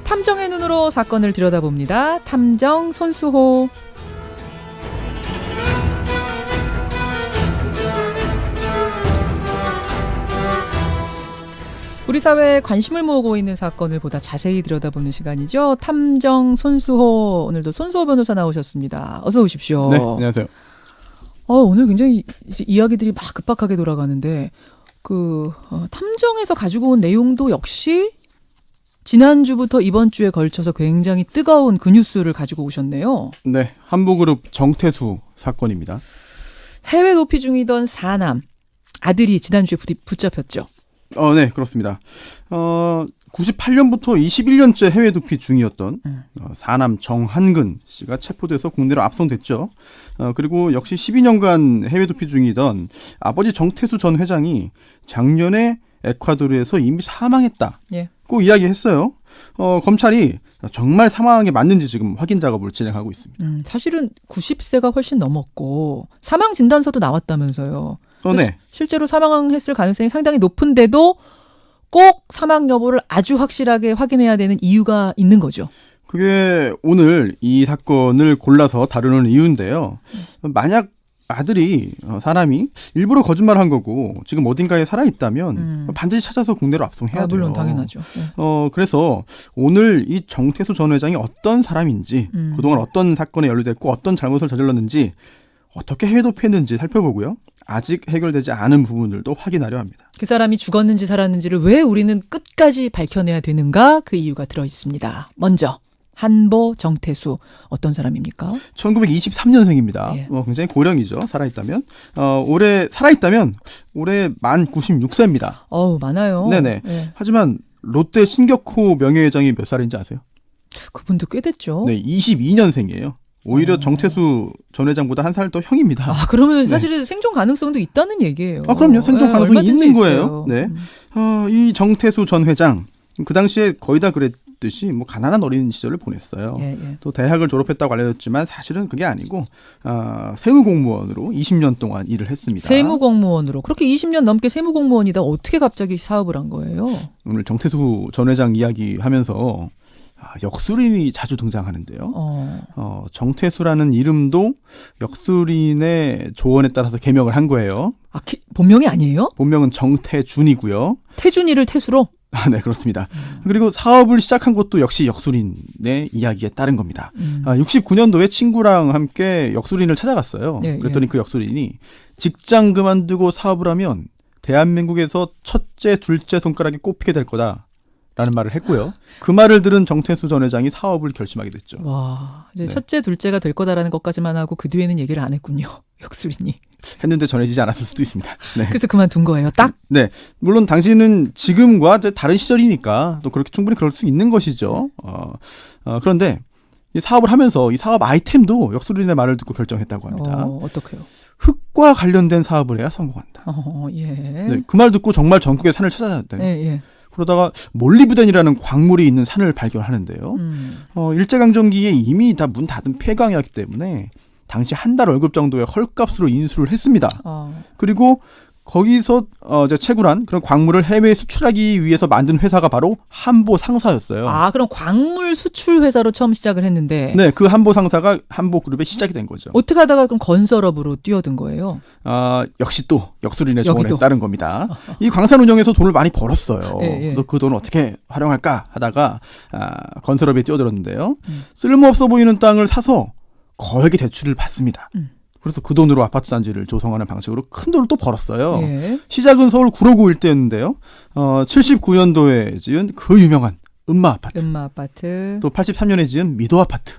탐정의 눈으로 사건을 들여다봅니다. 탐정 손수호. 우리 사회에 관심을 모으고 있는 사건을 보다 자세히 들여다보는 시간이죠. 탐정 손수호. 오늘도 손수호 변호사 나오셨습니다. 어서 오십시오. 네, 안녕하세요. 오늘 굉장히 이야기들이 막 급박하게 돌아가는데 탐정에서 가지고 온 내용도 역시 지난주부터 이번 주에 걸쳐서 굉장히 뜨거운 그 뉴스를 가지고 오셨네요. 네, 한보그룹 정태수 사건입니다. 해외 도피 중이던 4남 아들이 지난주에 붙잡혔죠. 네, 그렇습니다. 98년부터 21년째 해외 도피 중이었던 4남 정한근 씨가 체포돼서 국내로 압송됐죠. 그리고 역시 12년간 해외 도피 중이던 아버지 정태수 전 회장이 작년에 에콰도르에서 이미 사망했다고 이야기했어요. 검찰이 정말 사망한 게 맞는지 지금 확인 작업을 진행하고 있습니다. 사실은 90세가 훨씬 넘었고 사망 진단서도 나왔다면서요. 네. 실제로 사망했을 가능성이 상당히 높은데도 꼭 사망 여부를 아주 확실하게 확인해야 되는 이유가 있는 거죠. 그게 오늘 이 사건을 골라서 다루는 이유인데요. 만약 아들이 사람이 일부러 거짓말한 거고 지금 어딘가에 살아있다면 반드시 찾아서 국내로 압송해야 돼요. 물론 당연하죠. 네. 그래서 오늘 이 정태수 전 회장이 어떤 사람인지 그동안 어떤 사건에 연루됐고 어떤 잘못을 저질렀는지 어떻게 해외 도피했는지 살펴보고요. 아직 해결되지 않은 부분들도 확인하려 합니다. 그 사람이 죽었는지 살았는지를 왜 우리는 끝까지 밝혀내야 되는가? 그 이유가 들어있습니다. 먼저 한보 정태수 어떤 사람입니까? 1923년생입니다. 예. 굉장히 고령이죠. 살아있다면. 살아있다면 올해 만 96세입니다. 많아요. 네네. 예. 하지만 롯데 신격호 명예회장이 몇 살인지 아세요? 그분도 꽤 됐죠. 네, 22년생이에요. 오히려 정태수 전 회장보다 한 살 더 형입니다. 그러면 사실은 생존 가능성도 있다는 얘기예요. 그럼요. 생존 가능성이 있는 거예요. 있어요. 네. 이 정태수 전 회장 그 당시에 거의 다 그랬듯이 가난한 어린 시절을 보냈어요. 예. 또 대학을 졸업했다고 알려졌지만 사실은 그게 아니고 세무공무원으로 20년 동안 일을 했습니다. 세무공무원으로 그렇게 20년 넘게 세무공무원이다 어떻게 갑자기 사업을 한 거예요? 오늘 정태수 전 회장 이야기하면서 역술인이 자주 등장하는데요. 정태수라는 이름도 역술인의 조언에 따라서 개명을 한 거예요. 본명이 아니에요? 본명은 정태준이고요. 태준이를 태수로? 네, 그렇습니다. 그리고 사업을 시작한 것도 역시 역술인의 이야기에 따른 겁니다. 69년도에 친구랑 함께 역술인을 찾아갔어요. 그랬더니 그 역술인이 직장 그만두고 사업을 하면 대한민국에서 첫째, 둘째 손가락이 꼽히게 될 거다. 라는 말을 했고요. 그 말을 들은 정태수 전 회장이 사업을 결심하게 됐죠. 와, 이제 첫째, 둘째가 될 거다라는 것까지만 하고 그 뒤에는 얘기를 안 했군요. 역술인이. 했는데 전해지지 않았을 수도 있습니다. 네. 그래서 그만둔 거예요, 딱? 네. 물론 당시는 지금과 다른 시절이니까 또 그렇게 충분히 그럴 수 있는 것이죠. 그런데 이 사업을 하면서 이 사업 아이템도 역술인의 말을 듣고 결정했다고 합니다. 어떻게요? 흙과 관련된 사업을 해야 성공한다. 예. 네, 그 말 듣고 정말 전국의 산을 찾아다녔대요. 예. 그러다가 몰리브덴이라는 광물이 있는 산을 발견하는데요. 일제강점기에 이미 다 문 닫은 폐광이었기 때문에 당시 한 달 월급 정도의 헐값으로 인수를 했습니다. 그리고 거기서 이제 채굴한 그런 광물을 해외에 수출하기 위해서 만든 회사가 바로 한보 상사였어요. 그럼 광물 수출 회사로 처음 시작을 했는데. 네, 그 한보 상사가 한보 그룹의 시작이 된 거죠. 어떻게 하다가 그럼 건설업으로 뛰어든 거예요? 역시 또 역술인의 조언에 따른 겁니다. 이 광산 운영에서 돈을 많이 벌었어요. 그래서 그 돈을 어떻게 활용할까 하다가 건설업에 뛰어들었는데요. 쓸모없어 보이는 땅을 사서 거액의 대출을 받습니다. 그래서 그 돈으로 아파트 단지를 조성하는 방식으로 큰 돈을 또 벌었어요. 시작은 서울 구로구 일대였는데요. 79년도에 지은 그 유명한 음마 아파트. 또 83년에 지은 미도 아파트.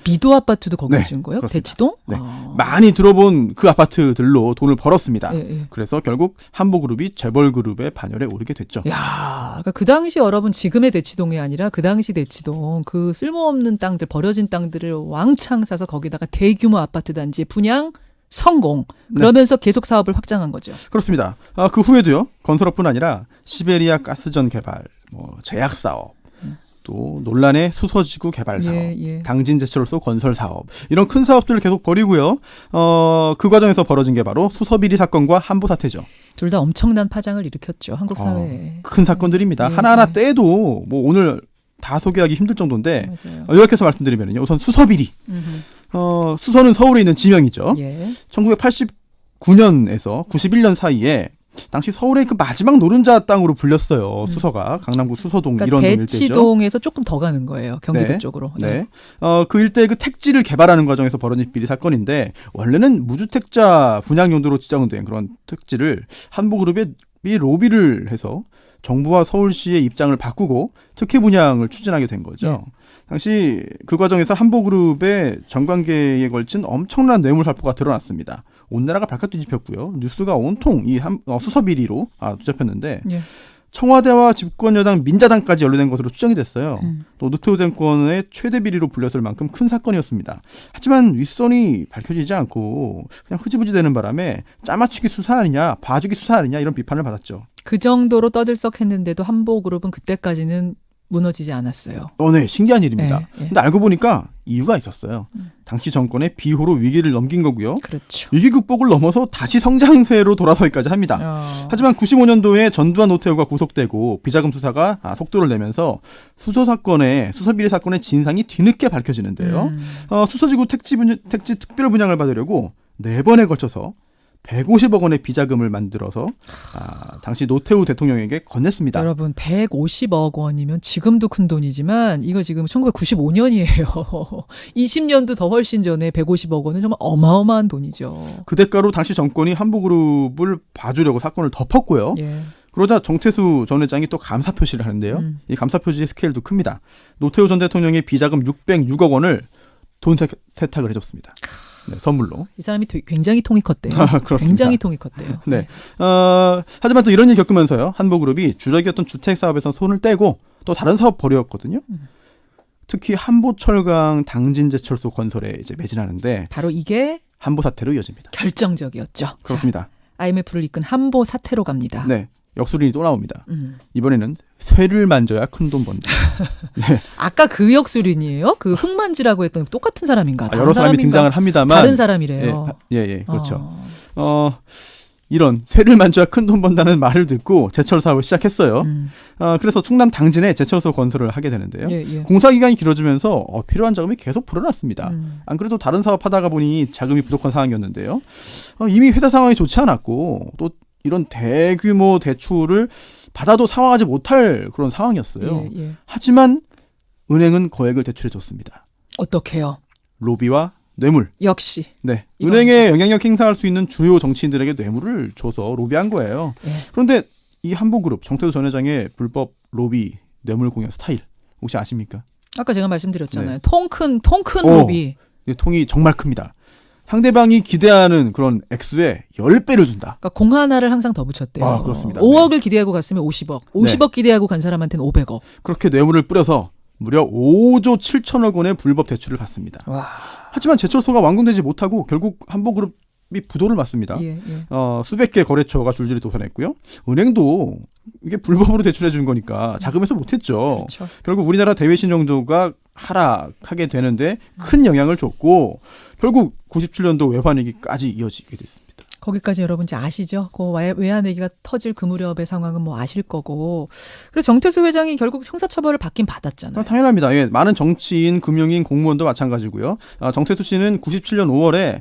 미도 아파트도 거기서 지은 거예요? 그렇습니다. 대치동? 네. 많이 들어본 그 아파트들로 돈을 벌었습니다. 그래서 결국 한보그룹이 재벌그룹의 반열에 오르게 됐죠. 그러니까 그 당시 여러분 지금의 대치동이 아니라 그 당시 대치동 그 쓸모없는 땅들 버려진 땅들을 왕창 사서 거기다가 대규모 아파트 단지 분양 성공. 그러면서 계속 사업을 확장한 거죠. 그렇습니다. 그 후에도요. 건설업뿐 아니라 시베리아 가스전 개발, 제약 사업, 또 논란의 수소지구 개발 사업, 당진제철소 건설 사업 이런 큰 사업들을 계속 벌이고요. 그 과정에서 벌어진 게 바로 수서비리 사건과 한보 사태죠. 둘 다 엄청난 파장을 일으켰죠. 한국 사회에. 큰 사건들입니다. 하나하나 떼도 오늘 다 소개하기 힘들 정도인데 맞아요. 요약해서 말씀드리면요. 우선 수서비리. 수서는 서울에 있는 지명이죠. 예. 1989년에서 91년 사이에 당시 서울의 그 마지막 노른자 땅으로 불렸어요. 수서가 강남구 수서동 그러니까 이런 일대죠. 대치동에서 조금 더 가는 거예요. 경기도 네. 쪽으로. 네. 그 일대 그 택지를 개발하는 과정에서 벌어진 비리 사건인데 원래는 무주택자 분양 용도로 지정된 그런 택지를 한보그룹이 로비를 해서 정부와 서울시의 입장을 바꾸고 특혜 분양을 추진하게 된 거죠. 네. 당시 그 과정에서 한보그룹의 정관계에 걸친 엄청난 뇌물 살포가 드러났습니다. 온 나라가 발칵 뒤집혔고요. 뉴스가 온통 이 수서 비리로 뒤집혔는데 예. 청와대와 집권 여당 민자당까지 연루된 것으로 추정이 됐어요. 또 노태우 정권의 최대 비리로 불렸을 만큼 큰 사건이었습니다. 하지만 윗선이 밝혀지지 않고 그냥 흐지부지 되는 바람에 짜맞추기 수사 아니냐, 봐주기 수사 아니냐 이런 비판을 받았죠. 그 정도로 떠들썩했는데도 한보그룹은 그때까지는 무너지지 않았어요. 네, 신기한 일입니다. 예. 근데 알고 보니까 이유가 있었어요. 당시 정권의 비호로 위기를 넘긴 거고요. 그렇죠. 위기 극복을 넘어서 다시 성장세로 돌아서기까지 합니다. 하지만 95년도에 전두환 노태우가 구속되고 비자금 수사가 속도를 내면서 수서비리 사건의 진상이 뒤늦게 밝혀지는데요. 수서지구 택지 특별 분양을 받으려고 4번에 걸쳐서 150억 원의 비자금을 만들어서 당시 노태우 대통령에게 건넸습니다. 여러분 150억 원이면 지금도 큰 돈이지만 이거 지금 1995년이에요. 20년도 더 훨씬 전에 150억 원은 정말 어마어마한 돈이죠. 그 대가로 당시 정권이 한보그룹을 봐주려고 사건을 덮었고요. 예. 그러자 정태수 전 회장이 또 감사 표시를 하는데요. 이 감사 표시의 스케일도 큽니다. 노태우 전 대통령의 비자금 606억 원을 돈 세탁을 해줬습니다. 네, 선물로. 이 사람이 굉장히 통이 컸대요. 그렇습니다. 굉장히 통이 컸대요. 네. 하지만 또 이런 일 겪으면서요. 한보그룹이 주력이었던 주택 사업에서 손을 떼고 또 다른 사업 벌였거든요. 특히 한보철강 당진제철소 건설에 이제 매진하는데 바로 이게 한보 사태로 이어집니다. 결정적이었죠. 그렇습니다. 자, IMF를 이끈 한보 사태로 갑니다. 네. 역술인이 또 나옵니다. 이번에는 쇠를 만져야 큰 돈 번다. 네. 아까 그 역술인이에요? 그 흙만지라고 했던 똑같은 사람인가? 여러 사람이 등장을 합니다만 다른 사람이래요. 예, 그렇죠. 이런 쇠를 만져야 큰 돈 번다는 말을 듣고 제철 사업을 시작했어요. 그래서 충남 당진에 제철소 건설을 하게 되는데요. 예. 공사 기간이 길어지면서 필요한 자금이 계속 불어났습니다. 안 그래도 다른 사업 하다가 보니 자금이 부족한 상황이었는데요. 이미 회사 상황이 좋지 않았고 또 이런 대규모 대출을 받아도 상환하지 못할 그런 상황이었어요. 예. 하지만 은행은 거액을 대출해 줬습니다. 어떻게요? 로비와 뇌물. 역시. 네. 은행에 영향력 행사할 수 있는 주요 정치인들에게 뇌물을 줘서 로비한 거예요. 예. 그런데 이 한보그룹 정태수 전 회장의 불법 로비 뇌물 공여 스타일 혹시 아십니까? 아까 제가 말씀드렸잖아요. 네. 통 큰 로비. 이 통이 정말 큽니다. 상대방이 기대하는 그런 액수에 10배를 준다. 그러니까 공 하나를 항상 더 붙였대요. 그렇습니다. 5억을 기대하고 갔으면 50억. 50억 기대하고 간 사람한테는 500억. 그렇게 뇌물을 뿌려서 무려 5조 7천억 원의 불법 대출을 받습니다. 와. 하지만 제철소가 완공되지 못하고 결국 한보그룹이 부도를 맞습니다. 예. 수백 개 거래처가 줄줄이 도산했고요. 은행도 이게 불법으로 대출해 준 거니까 자금에서 못했죠. 그렇죠. 결국 우리나라 대외신 정도가 하락하게 되는데 큰 영향을 줬고 결국 97년도 외환위기까지 이어지게 됐습니다. 거기까지 여러분 이제 아시죠? 그 외환위기가 터질 그 무렵의 상황은 뭐 아실 거고. 그래서 정태수 회장이 결국 형사처벌을 받긴 받았잖아요. 당연합니다. 예, 많은 정치인, 금융인, 공무원도 마찬가지고요. 정태수 씨는 97년 5월에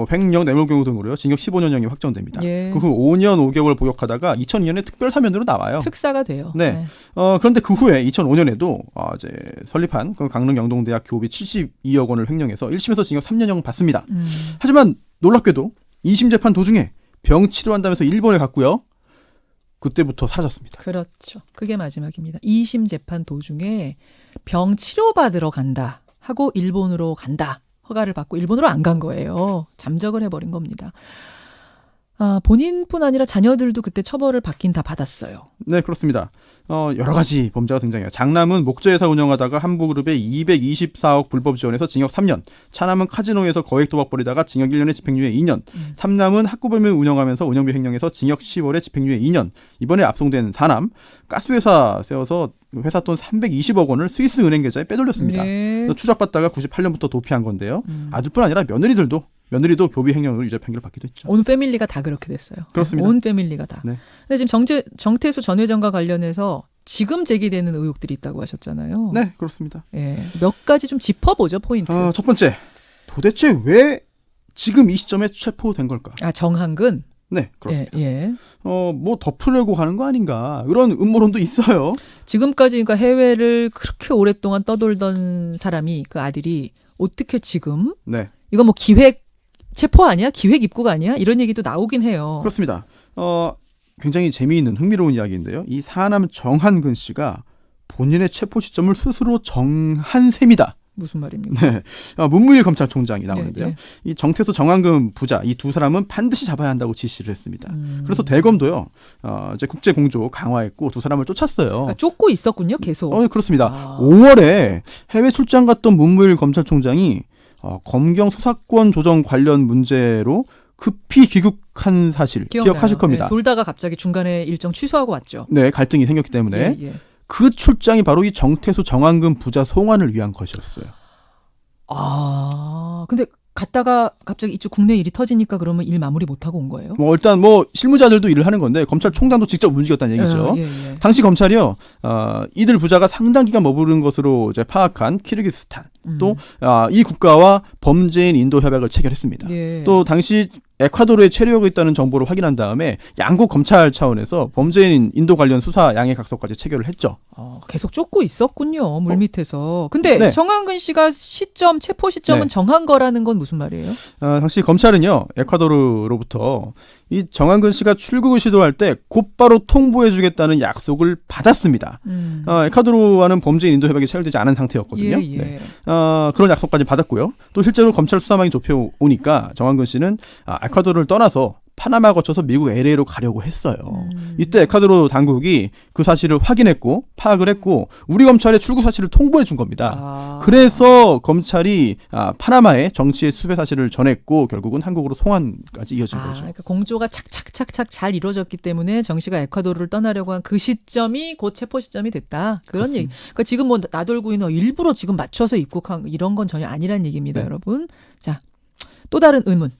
횡령, 뇌물경우 등으로요. 징역 15년형이 확정됩니다. 예. 그 후 5년 5개월 복역하다가 2002년에 특별사면으로 나와요. 특사가 돼요. 네. 그런데 그 후에 2005년에도 이제 설립한 강릉 영동대학 교비 72억 원을 횡령해서 1심에서 징역 3년형 받습니다. 하지만 놀랍게도 2심 재판 도중에 병 치료한다면서 일본에 갔고요. 그때부터 사라졌습니다. 그렇죠. 그게 마지막입니다. 2심 재판 도중에 병 치료받으러 간다 하고 일본으로 간다. 허가를 받고 일본으로 안 간 거예요. 잠적을 해버린 겁니다. 본인뿐 아니라 자녀들도 그때 처벌을 받긴 다 받았어요. 네, 그렇습니다. 여러 가지 범죄가 등장해요. 장남은 목조회사 운영하다가 한보그룹에 224억 불법 지원해서 징역 3년, 차남은 카지노에서 거액 도박 벌이다가 징역 1년에 집행유예 2년, 삼남은 학구범을 운영하면서 운영비 횡령해서 징역 10월에 집행유예 2년, 이번에 압송된 사남, 가스회사 세워서 회사 돈 320억 원을 스위스 은행 계좌에 빼돌렸습니다. 네. 추적받다가 98년부터 도피한 건데요. 아들뿐 아니라 며느리도 교비 횡령으로 유죄 판결을 받기도 했죠. 온 패밀리가 다 그렇게 됐어요. 그렇습니다. 온 패밀리가 다. 네. 근데 지금 정태수 전 회장과 관련해서 지금 제기되는 의혹들이 있다고 하셨잖아요. 네, 그렇습니다. 예, 몇 가지 좀 짚어보죠, 포인트. 첫 번째, 도대체 왜 지금 이 시점에 체포된 걸까? 정한근. 네, 그렇습니다. 예. 뭐 덮으려고 하는 거 아닌가 이런 음모론도 있어요. 지금까지 그러니까 해외를 그렇게 오랫동안 떠돌던 사람이 그 아들이 어떻게 지금 네, 이거 뭐 기획 체포 아니야? 기획 입국 아니야? 이런 얘기도 나오긴 해요. 그렇습니다. 굉장히 재미있는 흥미로운 이야기인데요. 이 사남 정한근 씨가 본인의 체포 시점을 스스로 정한 셈이다. 무슨 말입니까? 네, 문무일 검찰총장이 나오는데요. 예. 이 정태수 정한근 부자 이 두 사람은 반드시 잡아야 한다고 지시를 했습니다. 그래서 대검도요. 이제 국제 공조 강화했고 두 사람을 쫓았어요. 그러니까 쫓고 있었군요, 계속. 그렇습니다. 5월에 해외 출장 갔던 문무일 검찰총장이 검경 수사권 조정 관련 문제로 급히 귀국한 사실 기억나요. 기억하실 겁니다. 네, 돌다가 갑자기 중간에 일정 취소하고 왔죠. 네, 갈등이 생겼기 때문에 예. 그 출장이 바로 이 정태수 정한근 부자 송환을 위한 것이었어요. 근데 갔다가 갑자기 이쪽 국내 일이 터지니까 그러면 일 마무리 못하고 온 거예요? 일단 실무자들도 일을 하는 건데 검찰총장도 직접 움직였다는 얘기죠. 예. 당시 검찰이요, 이들 부자가 상당 기간 머무른 것으로 이제 파악한 키르기스스탄, 또 이 국가와 범죄인 인도 협약을 체결했습니다. 예. 또 당시 에콰도르에 체류하고 있다는 정보를 확인한 다음에 양국 검찰 차원에서 범죄인 인도 관련 수사 양해 각서까지 체결을 했죠. 계속 쫓고 있었군요, 물밑에서. 근데 네. 정한근 씨가 체포 시점은 네. 정한 거라는 건 무슨 말이에요? 당시 검찰은요, 에콰도르로부터 이 정한근 씨가 출국을 시도할 때 곧바로 통보해주겠다는 약속을 받았습니다. 에콰도르와는 범죄인 인도 협약이 체결되지 않은 상태였거든요. 예. 네. 그런 약속까지 받았고요. 또 실제로 검찰 수사망이 좁혀오니까 정한근 씨는 에콰도르를 떠나서 파나마 거쳐서 미국 LA로 가려고 했어요. 이때 에콰도르 당국이 그 사실을 확인했고 파악을 했고 우리 검찰에 출국 사실을 통보해 준 겁니다. 그래서 검찰이 파나마에 정치의 수배 사실을 전했고 결국은 한국으로 송환까지 이어진 거죠. 그러니까 공조가 착착착착 잘 이루어졌기 때문에 정 씨가 에콰도르를 떠나려고 한 그 시점이 곧 체포 시점이 됐다. 그런 그렇습니다. 얘기. 그러니까 지금 뭐 나돌고 있는 일부러 지금 맞춰서 입국한 이런 건 전혀 아니란 얘기입니다, 네. 여러분. 자, 또 다른 의문.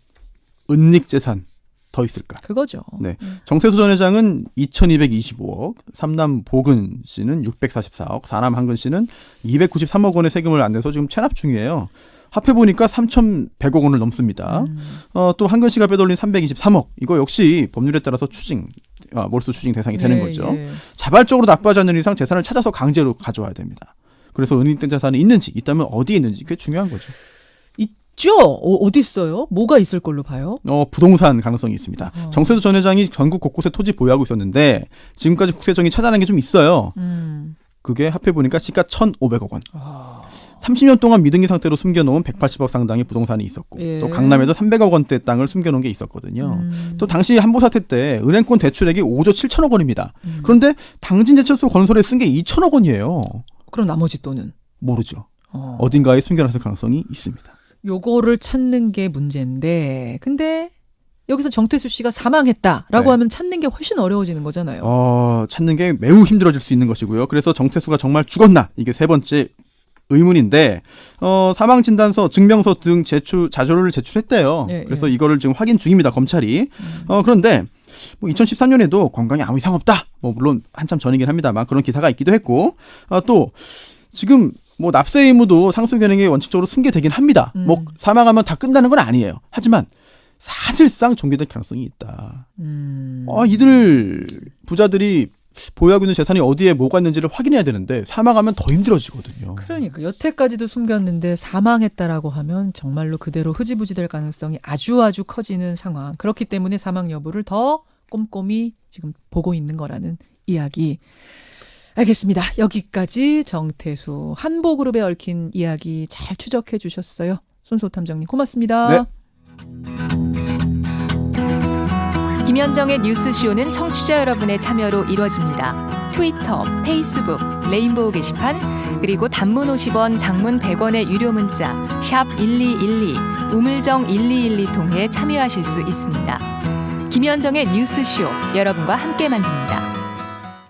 은닉 재산 더 있을까? 그거죠. 네. 정태수 전 회장은 2,225억, 삼남 보근 씨는 644억, 사남 한근 씨는 293억 원의 세금을 안 내서 지금 체납 중이에요. 합해보니까 3,100억 원을 넘습니다. 또 한근 씨가 빼돌린 323억, 이거 역시 법률에 따라서 몰수 추징 대상이 되는 거죠. 예. 자발적으로 납부하지 않는 이상 재산을 찾아서 강제로 가져와야 됩니다. 그래서 은닉된 재산이 있는지, 있다면 어디에 있는지 그게 중요한 거죠. 있죠? 어디 있어요? 뭐가 있을 걸로 봐요? 부동산 가능성이 있습니다. 정태수 전 회장이 전국 곳곳에 토지 보유하고 있었는데 지금까지 국세청이 찾아낸 게 좀 있어요. 그게 합해보니까 시가 1,500억 원. 30년 동안 미등기 상태로 숨겨놓은 180억 상당의 부동산이 있었고 예. 또 강남에도 300억 원대 땅을 숨겨놓은 게 있었거든요. 또 당시 한보 사태 때 은행권 대출액이 5조 7천억 원입니다. 그런데 당진제철소 건설에 쓴 게 2천억 원이에요. 그럼 나머지 돈은? 모르죠. 어딘가에 숨겨놨을 가능성이 있습니다. 요거를 찾는 게 문제인데 근데 여기서 정태수 씨가 사망했다라고 네. 하면 찾는 게 훨씬 어려워지는 거잖아요. 찾는 게 매우 힘들어질 수 있는 것이고요. 그래서 정태수가 정말 죽었나? 이게 세 번째 의문인데 사망진단서, 증명서 등 자료를 제출했대요. 예, 그래서 이거를 지금 확인 중입니다. 검찰이. 그런데 2013년에도 건강에 아무 이상 없다. 물론 한참 전이긴 합니다만 그런 기사가 있기도 했고 또 지금 납세 의무도 상속 현행에 원칙적으로 승계되긴 합니다. 사망하면 다 끝나는 건 아니에요. 하지만 사실상 종결될 가능성이 있다. 이들 부자들이 보유하고 있는 재산이 어디에 뭐가 있는지를 확인해야 되는데 사망하면 더 힘들어지거든요. 그러니까 여태까지도 숨겼는데 사망했다라고 하면 정말로 그대로 흐지부지 될 가능성이 아주 커지는 상황. 그렇기 때문에 사망 여부를 더 꼼꼼히 지금 보고 있는 거라는 이야기. 알겠습니다. 여기까지 정태수 한보그룹에 얽힌 이야기 잘 추적해 주셨어요. 손수호 탐정님 고맙습니다. 네. 김현정의 뉴스쇼는 청취자 여러분의 참여로 이루어집니다. 트위터, 페이스북, 레인보우 게시판, 그리고 단문 50원, 장문 100원의 유료 문자 샵 1212, 우물정 1212 통해 참여하실 수 있습니다. 김현정의 뉴스쇼, 여러분과 함께 만듭니다.